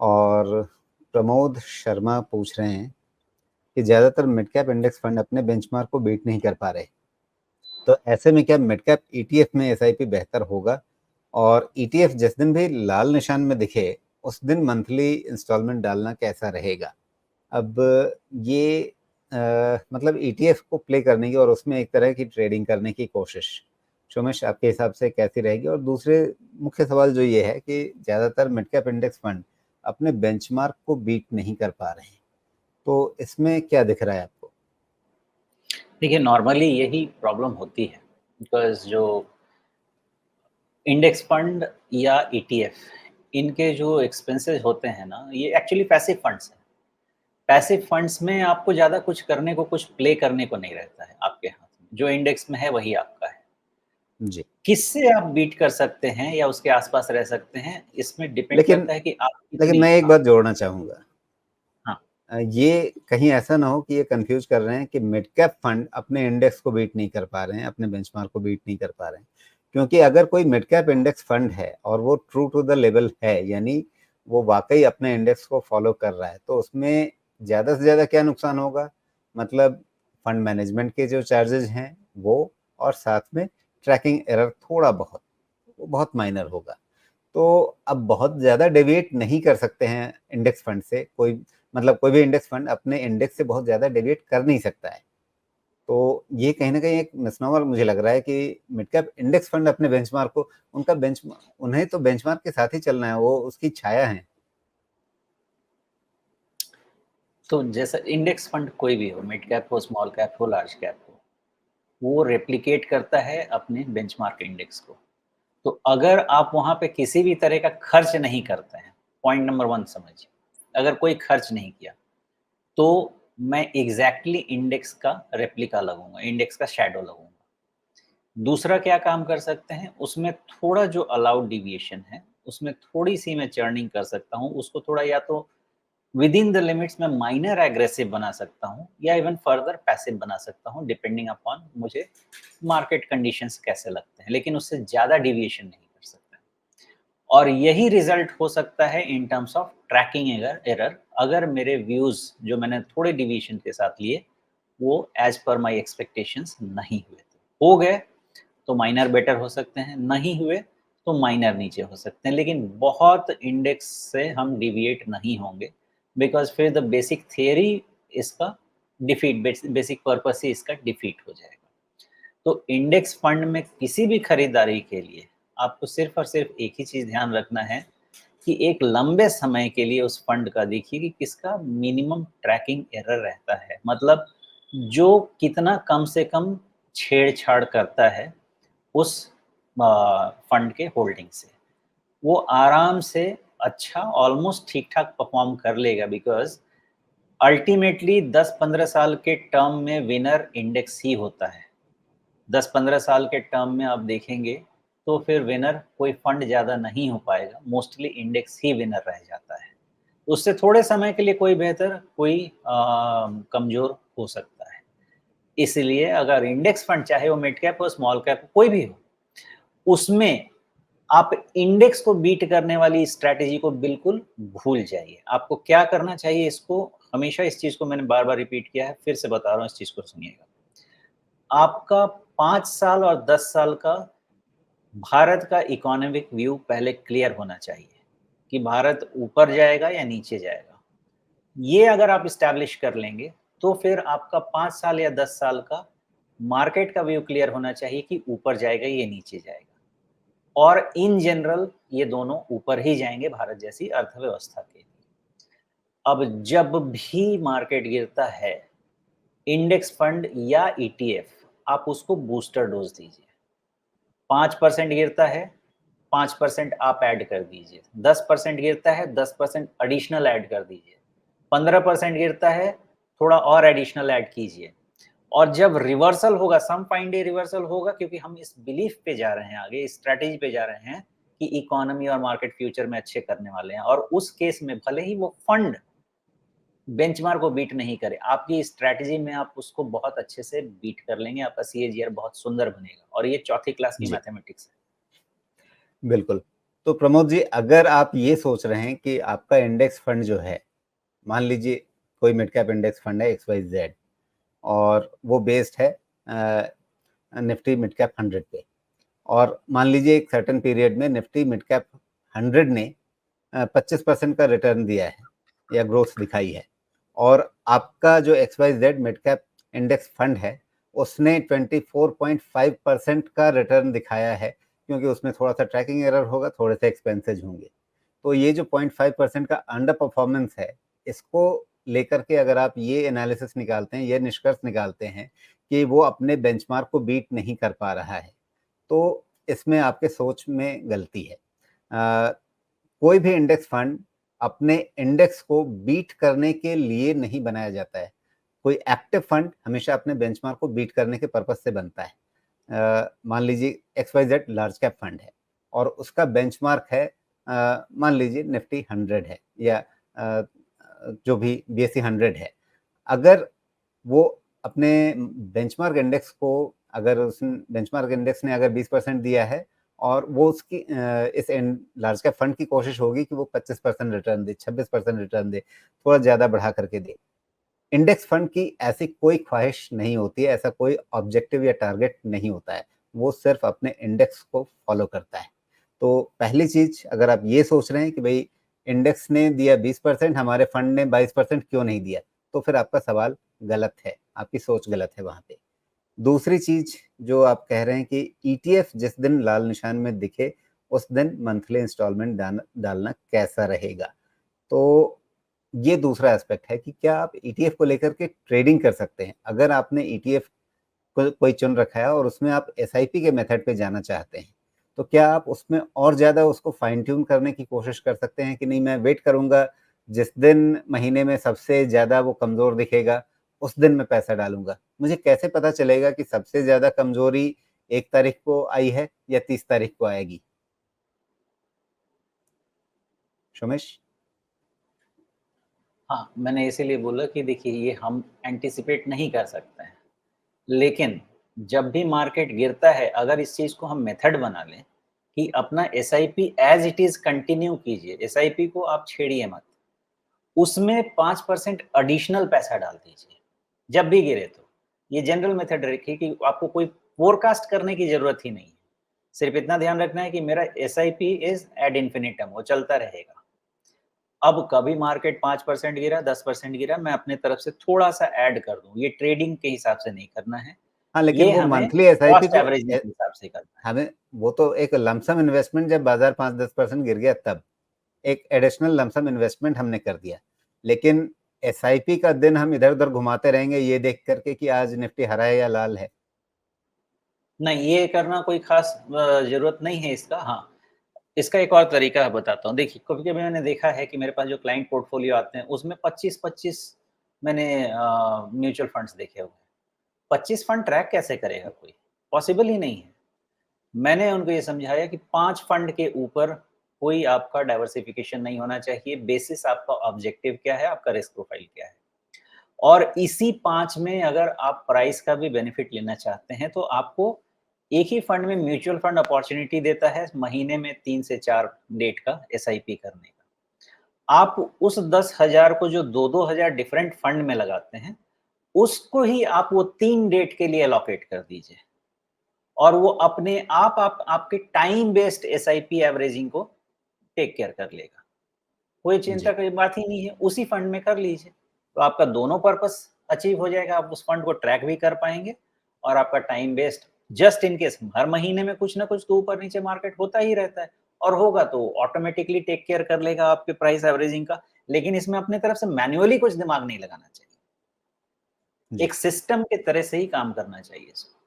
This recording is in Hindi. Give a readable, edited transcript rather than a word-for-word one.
और प्रमोद शर्मा पूछ रहे हैं कि ज़्यादातर मिड कैप इंडेक्स फंड अपने बेंचमार्क को बीट नहीं कर पा रहे, तो ऐसे में क्या मिड कैप ईटीएफ में एसआईपी बेहतर होगा? और ईटीएफ जिस दिन भी लाल निशान में दिखे उस दिन मंथली इंस्टॉलमेंट डालना कैसा रहेगा? अब ये मतलब ईटीएफ को प्ले करने की और उसमें एक तरह की ट्रेडिंग करने की कोशिश, शोमेश आपके हिसाब से कैसी रहेगी? और दूसरे मुख्य सवाल जो ये है कि ज़्यादातर मिड कैप इंडेक्स फंड अपने बेंचमार्क को बीट नहीं कर पा रहे हैं, तो इसमें क्या दिख रहा है आपको? देखिए, नॉर्मली यही प्रॉब्लम होती है, बिकॉज़ जो इंडेक्स फंड या ईटीएफ, इनके जो एक्सपेंसेस होते हैं ना, ये एक्चुअली पैसिव फंड्स हैं। पैसिव फंड्स में आपको ज़्यादा कुछ करने को, कुछ प्ले करने को नहीं रहता है आपके हाथ में। जो इंडेक्स में है वही आपका है। जी। किससे आप बीट कर सकते हैं या उसके आस-पास रह सकते हैं, इसमें डिपेंड लेकिन करता है कि आप लेकिन कितनी। मैं एक हाँ, बात जोड़ना चाहूँगा। हाँ। ये कहीं ऐसा ना हो कि ये कन्फ्यूज़ कर रहे हैं कि मिड कैप फंड अपने इंडेक्स को बीट नहीं कर पा रहे हैं, अपने बेंचमार्क को बीट नहीं कर पा रहे हैं। क्योंकि अगर कोई मिड कैप इंडेक्स फंड है और वो ट्रू टू द लेवल है, यानी वो वाक़ई अपने इंडेक्स को फ़ॉलो कर रहा है, तो उसमें ज़्यादा से ज़्यादा क्या नुकसान होगा? मतलब फंड मैनेजमेंट के जो चार्जेज़ हैं वो, और साथ में ट्रैकिंग एरर थोड़ा बहुत, वो बहुत माइनर होगा। तो अब बहुत ज़्यादा डेविएट नहीं कर सकते हैं इंडेक्स फंड से कोई, मतलब कोई भी इंडेक्स फंड अपने इंडेक्स से बहुत ज़्यादा डेविएट कर नहीं सकता है। तो ये कहीं न कहीं एक मिसनोमर मुझे लग रहा है कि मिड कैप इंडेक्स फंड अपने बेंचमार्क को, उन्हें तो बेंचमार्क के साथ ही चलना है, वो उसकी छाया हैं। तो जैसा इंडेक्स फंड कोई भी हो, मिड कैप हो, स्मॉल कैप हो, लार्ज कैप हो, वो रेप्लिकेट करता है अपने बेंचमार्क इंडेक्स को। तो अगर आप वहाँ पे किसी भी तरह का खर्च नहीं करते हैं, पॉइंट नंबर 1 समझिए, अगर कोई खर्च नहीं किया, तो मैं एग्ज़ैक्टली इंडेक्स का रेप्लिका लगूँगा, इंडेक्स का शैडो लगूँगा। दूसरा क्या काम कर सकते हैं, उसमें थोड़ा जो अलाउड डेविएशन है, उसमें थोड़ी-सी मैं चर्निंग कर सकता हूँ, उसको थोड़ा या तो विदिन द लिमिट्स में माइनर एग्रेसिव बना सकता हूँ या इवन फर्दर पैसिव बना सकता हूँ, डिपेंडिंग अपॉन मुझे मार्केट कंडीशंस कैसे लगते हैं, लेकिन उससे ज़्यादा डेविएशन नहीं कर सकता। और यही रिजल्ट हो सकता है in terms of tracking error, अगर मेरे व्यूज़ जो मैंने थोड़े डेविएशन के साथ लिए, वो एज़ पर माय एक्सपेक्टेशंस नहीं हुए। हो गए तो माइनर बेटर हो सकते हैं, नहीं हुए तो माइनर नीचे हो सकते हैं, लेकिन बहुत इंडेक्स से हम डिविएट नहीं होंगे, बिकॉज़ फिर द बेसिक थियरी इसका डिफीट, बेसिक पर्पस ही इसका डिफीट हो जाएगा। तो इंडेक्स फंड में किसी भी खरीदारी के लिए आपको सिर्फ़ और सिर्फ़ एक ही चीज़ ध्यान रखना है कि एक लंबे समय के लिए उस फंड का देखिए कि किसका मिनिमम ट्रैकिंग एरर रहता है। मतलब जो कितना कम से कम छेड़-छाड़ करता है उस फंड के होल्डिंग से। वो आराम से अच्छा ऑलमोस्ट ठीक-ठाक परफ़ॉर्म कर लेगा, बिकॉज़ अल्टीमेटली 10-15 साल के टर्म में विनर इंडेक्स ही होता है। 10-15 साल के टर्म में आप देखेंगे तो फिर विनर कोई फंड ज़्यादा नहीं हो पाएगा, मोस्टली इंडेक्स ही विनर रह जाता है। उससे थोड़े समय के लिए कोई बेहतर, कोई कमज़ोर हो सकता है। इसलिए अगर इंडेक्स फंड चाहे वो मिड कैप हो, स्मॉल कैप हो, कोई भी हो, उसमें आप इंडेक्स को बीट करने वाली स्ट्रैटेजी को बिल्कुल भूल जाइए। आपको क्या करना चाहिए, इसको हमेशा इस चीज़ को मैंने बार-बार रिपीट किया है, फिर से बता रहा हूँ, इस चीज़ को सुनिएगा। आपका 5 साल और 10 साल का भारत का इकोनॉमिक व्यू पहले क्लियर होना चाहिए कि भारत ऊपर जाएगा या नीचे जाएगा। ये अगर आप एस्टैब्लिश कर लेंगे, तो फिर आपका 5 साल या 10 साल का मार्केट का व्यू क्लियर होना चाहिए कि ऊपर जाएगा या नीचे जाएगा। और इन जनरल ये दोनों ऊपर ही जाएँगे भारत जैसी अर्थव्यवस्था के लिए। अब जब भी मार्केट गिरता है, इंडेक्स फंड या ईटीएफ, आप उसको बूस्टर डोज़ दीजिए। 5% गिरता है, 5% आप ऐड कर दीजिए। 10% गिरता है, 10% एडिशनल ऐड कर दीजिए। 15% गिरता है, थोड़ा और एडिशनल ऐड कीजिए। और जब रिवर्सल होगा, सम फाइन डे रिवर्सल होगा, क्योंकि हम इस बिलीफ पे जा रहे हैं आगे, इस स्ट्रैटेजी पे जा रहे हैं कि इकोनॉमी और मार्केट फ्यूचर में अच्छे करने वाले हैं, और उस केस में भले ही वो फंड बेंचमार्क को बीट नहीं करे, आपकी स्ट्रैटेजी में आप उसको बहुत अच्छे से बीट कर लेंगे, आपका सीएजीआर बहुत सुंदर बनेगा, और ये चौथी क्लास की जी, मैथमेटिक्स है। बिल्कुल। तो प्रमोद जी, अगर आप ये सोच रहे हैं कि आपका इंडेक्स फंड जो है, मान लीजिए कोई मिड कैप इंडेक्स फंड है XYZ और वो बेस्ड है निफ्टी मिड कैप 100 पे, और मान लीजिए एक सर्टेन पीरियड में निफ्टी मिड कैप 100 ने 25% का रिटर्न दिया है या ग्रोथ दिखाई है, और आपका जो XYZ mid cap index fund है उसने 24.5% का रिटर्न दिखाया है, क्योंकि उसमें थोड़ा सा ट्रैकिंग एरर होगा, थोड़े से एक्सपेंसेज होंगे। तो ये जो 0.5% का अंडर परफॉर्मेंस है, इसको लेकर के अगर आप ये एनालिसिस निकालते हैं, ये निष्कर्ष निकालते हैं कि वो अपने बेंचमार्क को बीट नहीं कर पा रहा है, तो इसमें आपके सोच में गलती है। कोई भी इंडेक्स फंड अपने इंडेक्स को बीट करने के लिए नहीं बनाया जाता है। कोई एक्टिव फंड हमेशा अपने बेंचमार्क को बीट करने के पर्पज से बनता है। मान लीजिए XYZ लार्ज कैप फंड है और उसका बेंचमार्क है मान लीजिए निफ्टी 100 है या जो भी BSE 100 है। अगर वो अपने बेंचमार्क इंडेक्स को, अगर उस बेंचमार्क इंडेक्स ने अगर 20% दिया है और वो उसकी इस लार्ज कैप फंड की कोशिश होगी कि वो 25% रिटर्न दे, 26% रिटर्न दे, थोड़ा ज़्यादा बढ़ा करके दे। इंडेक्स फंड की ऐसी कोई ख्वाहिश नहीं होती है, ऐसा कोई ऑब्जेक्टिव या टारगेट नहीं होता है, वो सिर्फ अपने इंडेक्स को फॉलो करता है। तो पहली चीज, अगर आप ये सोच रहे हैं कि भाई इंडेक्स ने दिया 20%, हमारे फंड ने 22% क्यों नहीं दिया, तो फिर आपका सवाल गलत है, आपकी सोच गलत है वहां पे। दूसरी चीज जो आप कह रहे हैं कि ETF जिस दिन लाल निशान में दिखे उस दिन मंथली इंस्टॉलमेंट डालना कैसा रहेगा, तो ये दूसरा एस्पेक्ट है कि क्या आप ETF को लेकर के ट्रेडिंग कर सकते हैं। अगर आपने ETF को कोई चुन रखा है और उसमें आप SIP के मेथड पे जाना चाहते हैं, तो क्या आप उसमें और ज़्यादा उसको फाइन ट्यून करने की कोशिश कर सकते हैं कि नहीं, मैं वेट करूंगा, जिस दिन महीने में सबसे ज़्यादा वो कमज़ोर दिखेगा उस दिन मैं पैसा डालूंगा। मुझे कैसे पता चलेगा कि सबसे ज़्यादा कमज़ोरी 1 तारीख को आई है या 30 तारीख को आएगी? सोमेश? हाँ, मैंने इसीलिए बोला कि देखिए ये हम एंटीसिपेट नहीं कर सकते हैं। लेकिन जब भी मार्केट गिरता है, अगर इस चीज़ को हम मेथड बना लें कि अपना SIP as it is continue कीजिए, एसआईपी को आप छेड़िए मत। उसमें 5% एडिशनल पैसा डाल दीजिए, जब भी गिरे तो। ये जनरल मेथड रखिए कि आपको कोई फ़ोरकास्ट करने की ज़रूरत ही नहीं है। सिर्फ़ इतना ध्यान रखना है कि मेरा एसआईपी इज़ एड इन्फिनिटम, वो चलता रहेगा। अब कभी मार्केट 5% गिरा, 10% गिरा, मैं अपने तरफ से थोड़ा-सा ऐड कर दूँ। ये ट्रेडिंग के हिसाब से नहीं करना है। हाँ, लेकिन ये वो हमें मंथली SIP कॉस्ट तो एवरेजिंग के हिसाब से करना है। हमें वो तो एक लमसम इन्वेस्टमेंट, जब बाजार 5-10% गिर गया तब एक एडिशनल लमसम इन्वेस्टमेंट हमने कर दिया। लेकिन SIP का दिन हम इधर उधर घुमाते रहेंगे ये देख करके कि आज निफ्टी हरा है या लाल है। नहीं, ये करना कोई ख़ास ज़रूरत नहीं है इसका। हाँ, इसका एक और तरीका बताता हूँ। देखिए, कभी-कभी मैंने देखा है कि मेरे पास जो क्लाइंट पोर्टफ़ोलियो आते हैं, उसमें 25-25 मैंने म्यूचुअल फंड्स देखे हुए हैं। 25 फंड ट्रैक कैसे करेगा कोई? पॉसिबल ही नहीं है। मैंने उनको ये समझाया कि 5 फंड के ऊपर कोई आपका डाइवर्सिफ़िकेशन नहीं होना चाहिए, बेसिस आपका ऑब्जेक्टिव क्या है, आपका रिस्क प्रोफ़ाइल क्या है। और इसी 5 में अगर आप प्राइस का भी बेनिफिट लेना चाहते हैं, तो आपको एक ही फंड में म्यूचुअल फंड अपॉर्च्युनिटी देता है महीने में 3 से 4 डेट का एसआईपी करने का। आप उस 10,000 को जो 2-2 हज़ार डिफरेंट फंड में लगाते हैं, उसको ही आप वो 3 डेट के लिए एलोकेट कर दीजिए और वो अपने आप आपके टाइम बेस्ड एसआईपी एवरेजिंग को टेक केयर कर लेगा। कोई चिंता जी, की बात ही नहीं है, उसी फंड में कर लीजिए। तो आपका दोनों पर्पस अचीव हो जाएगा, आप उस फंड को ट्रैक भी कर पाएँगे और आपका time waste just in case हर महीने में कुछ ना कुछ तो ऊपर-नीचे मार्केट होता ही रहता है और होगा तो ऑटोमैटिकली टेक केयर कर लेगा आपके प्राइस एवरेजिंग का। लेकिन इसमें अपनी तरफ से मैन्युअली कुछ दिमाग नहीं लगाना चाहिए। जी। एक सिस्टम के तरह से ही काम करना चाहिए इसको।